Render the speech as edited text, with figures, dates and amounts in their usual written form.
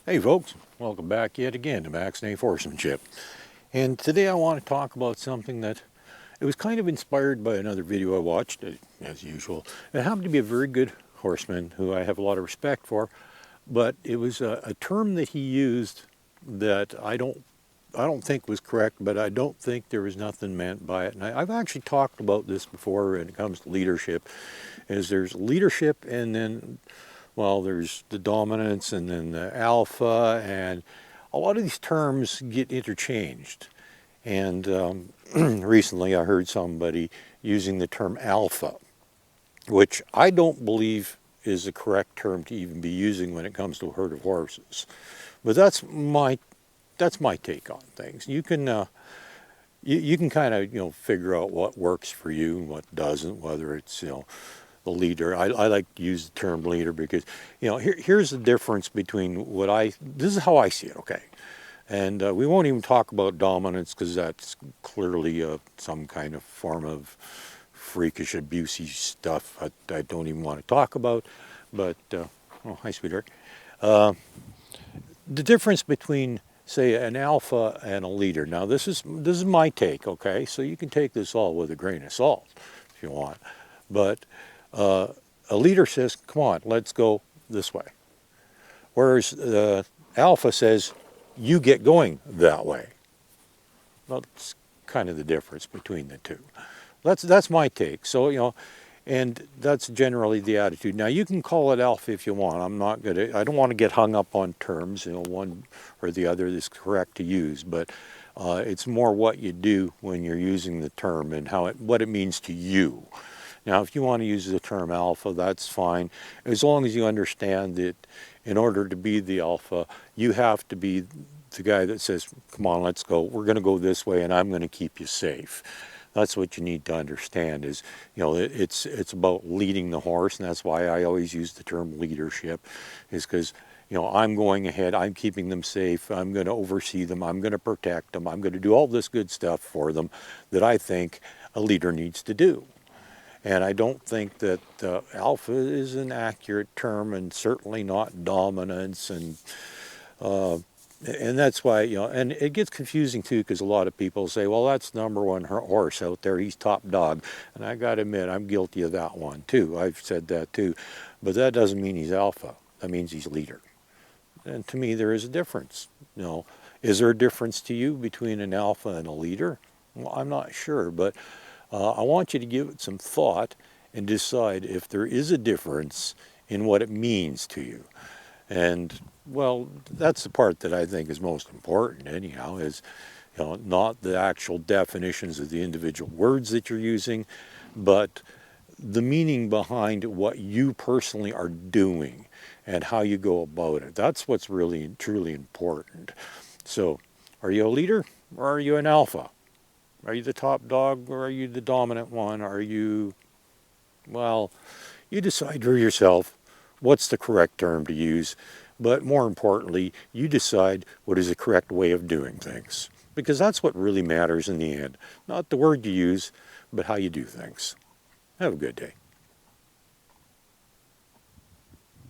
Hey folks, welcome back yet again to Max and Horsemanship. And today I want to talk about something that it was kind of inspired by another video I watched, as usual. It happened to be a very good horseman who I have a lot of respect for, but it was a term that he used that I don't think was correct, but I don't think there was nothing meant by it. And I've actually talked about this before when it comes to leadership, is there's leadership and then, well, there's the dominance and then the alpha, and a lot of these terms get interchanged. And recently I heard somebody using the term alpha, which I don't believe is the correct term to even be using when it comes to a herd of horses. But that's my take on things. You can you can kind of figure out what works for you and what doesn't, whether it's the leader. I like to use the term leader because here's the difference between this is how I see it, okay? And we won't even talk about dominance because that's clearly some kind of form of freakish, abusey stuff I don't even want to talk about. But, oh, hi, sweetheart. The difference between, say, an alpha and a leader. Now, this is my take, okay? So you can take this all with a grain of salt if you want. But a leader says, come on, let's go this way. Whereas alpha says, you get going that way. That's kind of the difference between the two. That's my take. So, and that's generally the attitude. Now, you can call it alpha if you want. I don't want to get hung up on terms, one or the other is correct to use, but it's more what you do when you're using the term and what it means to you. Now, if you want to use the term alpha, that's fine, as long as you understand that in order to be the alpha, you have to be the guy that says, come on, let's go. We're going to go this way, and I'm going to keep you safe. That's what you need to understand is, it's about leading the horse, and that's why I always use the term leadership, is because, I'm going ahead, I'm keeping them safe, I'm going to oversee them, I'm going to protect them, I'm going to do all this good stuff for them that I think a leader needs to do. And I don't think that alpha is an accurate term, and certainly not dominance. And that's why, and it gets confusing too, because a lot of people say, well, that's number one horse out there, he's top dog. And I got to admit, I'm guilty of that one too. I've said that too. But that doesn't mean he's alpha. That means he's leader. And to me, there is a difference. Is there a difference to you between an alpha and a leader? Well, I'm not sure, but I want you to give it some thought and decide if there is a difference in what it means to you. And, well, that's the part that I think is most important anyhow, is not the actual definitions of the individual words that you're using, but the meaning behind what you personally are doing and how you go about it. That's what's really truly important. So, are you a leader or are you an alpha? Are you the top dog or are you the dominant one? Well, you decide for yourself what's the correct term to use, but more importantly, you decide what is the correct way of doing things. Because that's what really matters in the end. Not the word you use, but how you do things. Have a good day.